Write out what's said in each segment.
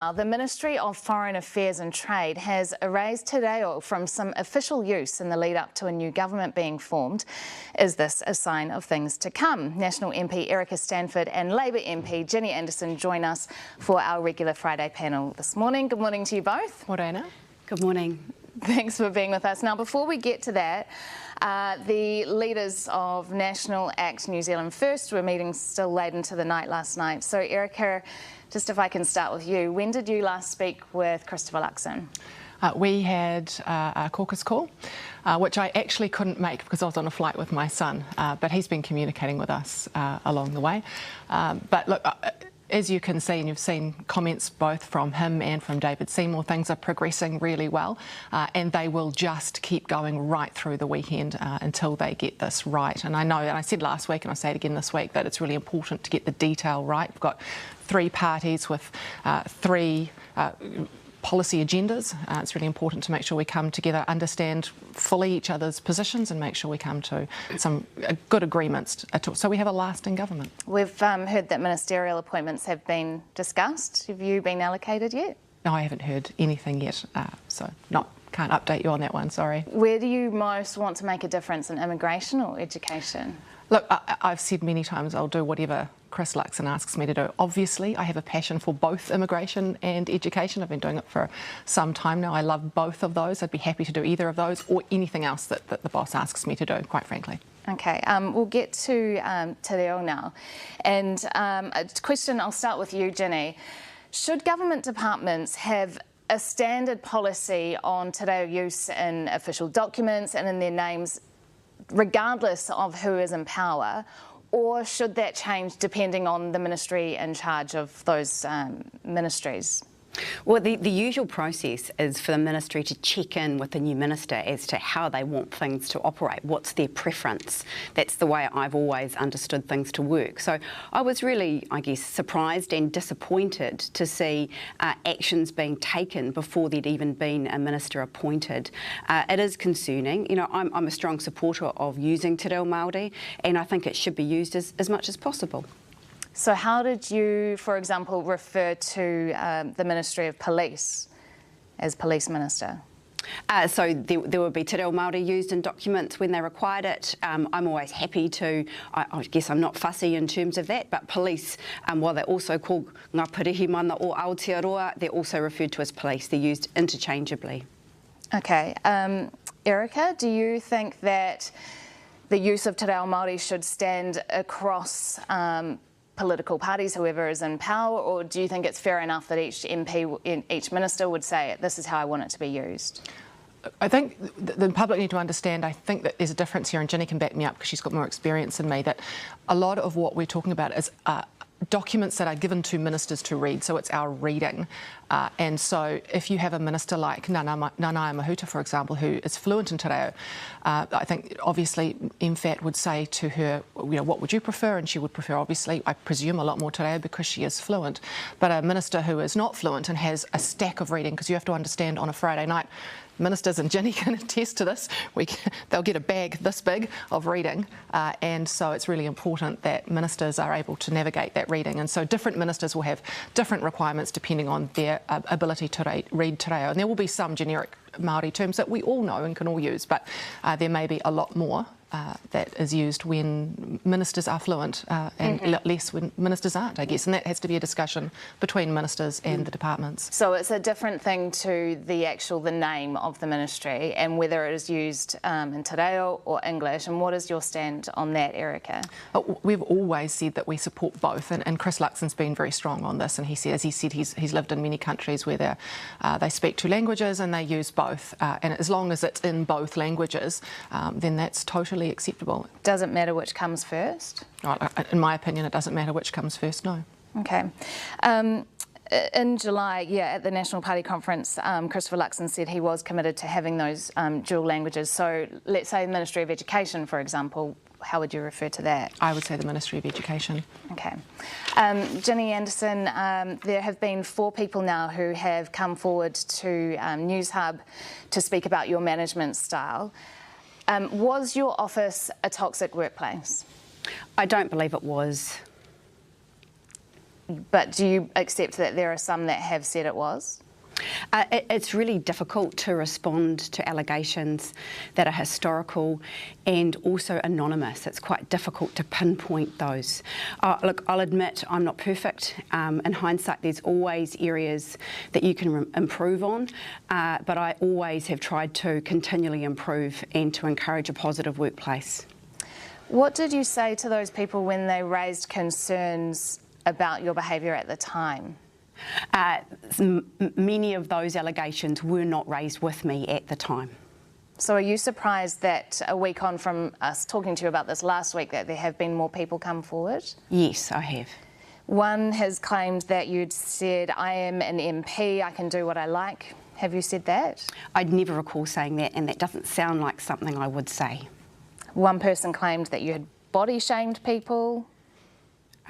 The Ministry of Foreign Affairs and Trade has erased te reo from some official use in the lead up to a new government being formed. Is this a sign of things to come? National MP Erica Stanford and Labour MP Ginny Andersen join us for our regular Friday panel this morning. Good morning to you both. Morena. Good morning. Thanks for being with us. Now, before we get to that, the leaders of National Act New Zealand First were meeting still late into the night last night. So, Erica, just if I can start with you, when did you last speak with Christopher Luxon? We had a caucus call, which I actually couldn't make because I was on a flight with my son, but he's been communicating with us along the way. But look, as you can see, and you've seen comments both from him and from David Seymour, things are progressing really well, and they will just keep going right through the weekend until they get this right. And I know, and I said last week, and I say it again this week, that it's really important to get the detail right. We've got three parties with three policy agendas. It's really important to make sure we come together, understand fully each other's positions and make sure we come to some good agreements so we have a lasting government. We've heard that ministerial appointments have been discussed. Have you been allocated yet? No, I haven't heard anything yet, so can't update you on that one, sorry. Where do you most want to make a difference, in immigration or education? Look, I've said many times I'll do whatever Chris Luxon asks me to do. Obviously, I have a passion for both immigration and education. I've been doing it for some time now. I love both of those. I'd be happy to do either of those or anything else that the boss asks me to do, quite frankly. Okay, we'll get to te reo now. And a question, I'll start with you, Ginny. Should government departments have a standard policy on te reo use in official documents and in their names, regardless of who is in power, or should that change depending on the ministry in charge of those ministries? Well, the usual process is for the ministry to check in with the new minister as to how they want things to operate, what's their preference. That's the way I've always understood things to work. So I was really, I guess, surprised and disappointed to see actions being taken before there'd even been a minister appointed. It is concerning. You know, I'm a strong supporter of using te reo Māori, and I think it should be used as much as possible. So how did you, for example, refer to the Ministry of Police as Police Minister? So there would be te reo Māori used in documents when they required it. I'm always happy to, I guess I'm not fussy in terms of that, but police, while they're also called ngā pirihimana o Aotearoa, they're also referred to as police. They're used interchangeably. Okay. Erica, do you think that the use of te reo Māori should stand across political parties, whoever is in power, or do you think it's fair enough that each MP, each minister would say, this is how I want it to be used? I think the public need to understand, I think that there's a difference here, and Ginny can back me up because she's got more experience than me, that a lot of what we're talking about is documents that are given to ministers to read, so it's our reading. And so if you have a minister like Nanaia Mahuta, for example, who is fluent in te reo, I think obviously MFAT would say to her, you know, what would you prefer? And she would prefer, obviously, I presume, a lot more te reo because she is fluent. But a minister who is not fluent and has a stack of reading, because you have to understand on a Friday night, ministers, and Ginny can attest to this, they'll get a bag this big of reading, and so it's really important that ministers are able to navigate that reading. And so different ministers will have different requirements depending on their ability to read te reo. And there will be some generic Māori terms that we all know and can all use, but there may be a lot more that is used when ministers are fluent and less when ministers aren't, I guess. And that has to be a discussion between ministers and the departments. So it's a different thing to the name of the ministry and whether it is used in te reo or English. And what is your stand on that, Erica? We've always said that we support both, and Chris Luxon's been very strong on this. And he said, as he said, he's lived in many countries where they speak two languages and they use both. And as long as it's in both languages, then that's totally acceptable. Does it matter which comes first? In my opinion, it doesn't matter which comes first, no. Okay. In July, at the National Party conference, Christopher Luxon said he was committed to having those dual languages. So let's say the Ministry of Education, for example, how would you refer to that? I would say the Ministry of Education. Okay. Ginny Andersen, there have been 4 people now who have come forward to Newshub to speak about your management style. Was your office a toxic workplace? I don't believe it was. But do you accept that there are some that have said it was? It's really difficult to respond to allegations that are historical and also anonymous. It's quite difficult to pinpoint those. Look, I'll admit I'm not perfect. In hindsight, there's always areas that you can improve on, but I always have tried to continually improve and to encourage a positive workplace. What did you say to those people when they raised concerns about your behaviour at the time? Many of those allegations were not raised with me at the time. So are you surprised that a week on from us talking to you about this last week that there have been more people come forward? Yes, I have. One has claimed that you'd said, I am an MP, I can do what I like. Have you said that? I'd never recall saying that, and that doesn't sound like something I would say. One person claimed that you had body shamed people.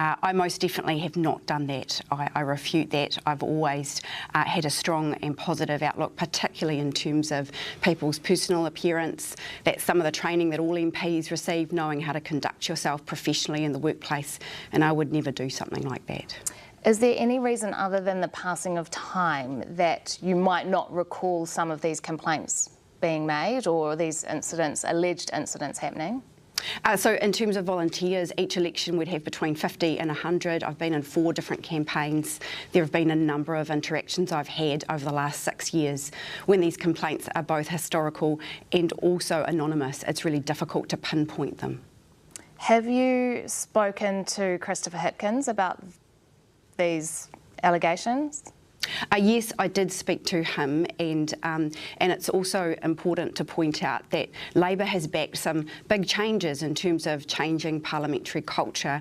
I most definitely have not done that. I refute that. I've always had a strong and positive outlook, particularly in terms of people's personal appearance. That's some of the training that all MPs receive, knowing how to conduct yourself professionally in the workplace, and I would never do something like that. Is there any reason other than the passing of time that you might not recall some of these complaints being made or these incidents, alleged incidents happening? So in terms of volunteers, each election would have between 50 and 100. I've been in 4 different campaigns. There have been a number of interactions I've had over the last 6 years. When these complaints are both historical and also anonymous, it's really difficult to pinpoint them. Have you spoken to Christopher Hipkins about these allegations? Yes, I did speak to him, and it's also important to point out that Labor has backed some big changes in terms of changing parliamentary culture,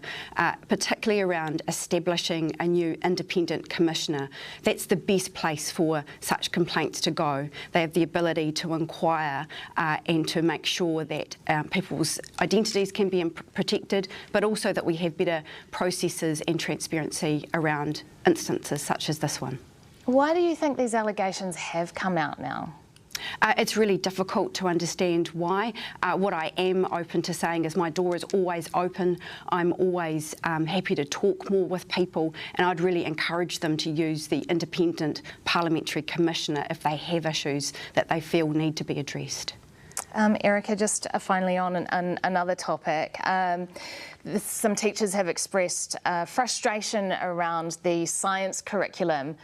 particularly around establishing a new independent commissioner. That's the best place for such complaints to go. They have the ability to inquire and to make sure that people's identities can be protected, but also that we have better processes and transparency around instances such as this one. Why do you think these allegations have come out now? It's really difficult to understand why. What I am open to saying is my door is always open. I'm always happy to talk more with people, and I'd really encourage them to use the independent parliamentary commissioner if they have issues that they feel need to be addressed. Erica, just finally on another topic, some teachers have expressed frustration around the science curriculum,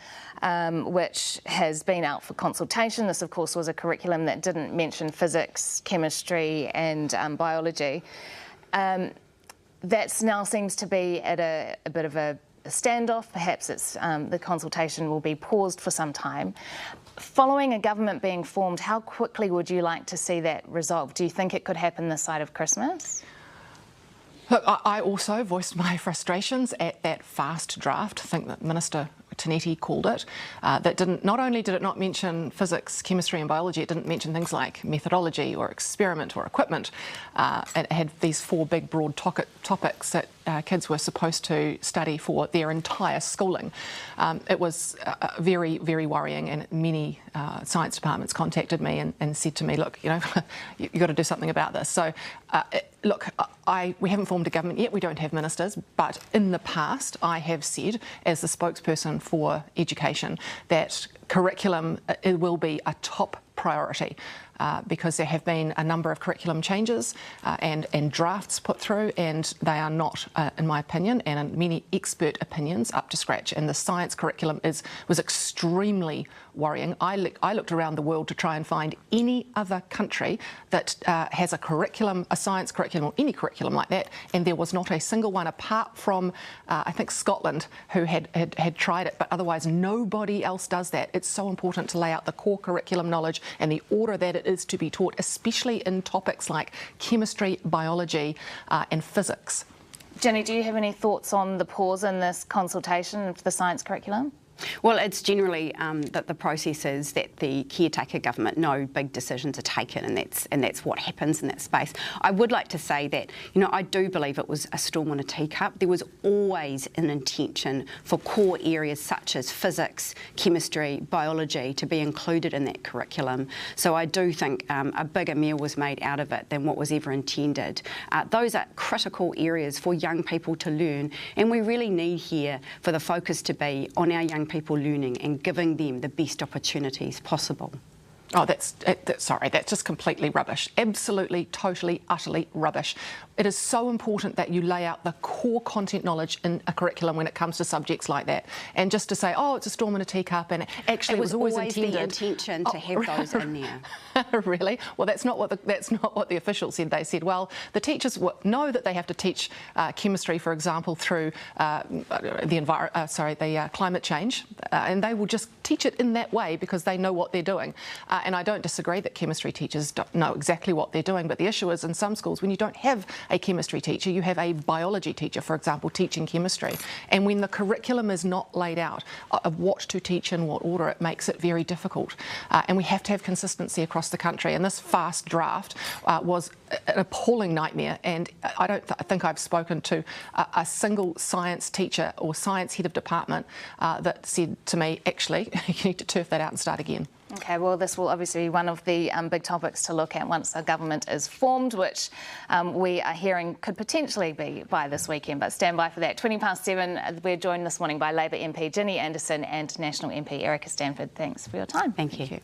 which has been out for consultation. This, of course, was a curriculum that didn't mention physics, chemistry and biology. That now seems to be at a bit of a standoff. Perhaps it's the consultation will be paused for some time. Following a government being formed, how quickly would you like to see that resolved? Do you think it could happen this side of Christmas? Look, I also voiced my frustrations at that fast draft. I think that Minister Tinetti called it, that not only did it not mention physics, chemistry and biology, it didn't mention things like methodology or experiment or equipment. It had these 4 big broad topics that kids were supposed to study for their entire schooling. It was very, very worrying, and many science departments contacted me and said to me, look, you know, you've got to do something about this. So look, we haven't formed a government yet, we don't have ministers, but in the past I have said, as the spokesperson for education, that curriculum it will be a top priority because there have been a number of curriculum changes and drafts put through, and they are not, in my opinion, and in many expert opinions, up to scratch. And the science curriculum was extremely worrying. I looked around the world to try and find any other country that has a science curriculum or any curriculum like that, and there was not a single one apart from, I think, Scotland, who had tried it, but otherwise nobody else does that. It's so important to lay out the core curriculum knowledge and the order that it is to be taught, especially in topics like chemistry, biology and physics. Ginny, do you have any thoughts on the pause in this consultation for the science curriculum? Well, it's generally that the process is that the caretaker government, no big decisions are taken, and that's what happens in that space. I would like to say that, you know, I do believe it was a storm in a teacup. There was always an intention for core areas such as physics, chemistry, biology to be included in that curriculum. So I do think a bigger meal was made out of it than what was ever intended. Those are critical areas for young people to learn, and we really need here for the focus to be on our young people learning and giving them the best opportunities possible. Oh, that's just completely rubbish. Absolutely, totally, utterly rubbish. It is so important that you lay out the core content knowledge in a curriculum when it comes to subjects like that. And just to say, oh, it's a storm in a teacup, and actually it was always intended. The intention to have those in there. Really? Well, that's not what the officials said. They said, well, the teachers know that they have to teach chemistry, for example, through the climate change, and they will just teach it in that way because they know what they're doing. And I don't disagree that chemistry teachers don't know exactly what they're doing, but the issue is in some schools when you don't have a chemistry teacher, you have a biology teacher, for example, teaching chemistry. And when the curriculum is not laid out of what to teach in what order, it makes it very difficult. And we have to have consistency across the country. And this fast draft was an appalling nightmare. And I don't think I've spoken to a single science teacher or science head of department that said to me, actually, you need to turf that out and start again. Okay, well, this will obviously be one of the big topics to look at once a government is formed, which we are hearing could potentially be by this weekend, but stand by for that. 7:20, we're joined this morning by Labour MP Ginny Andersen and National MP Erica Stanford. Thanks for your time. Thank you.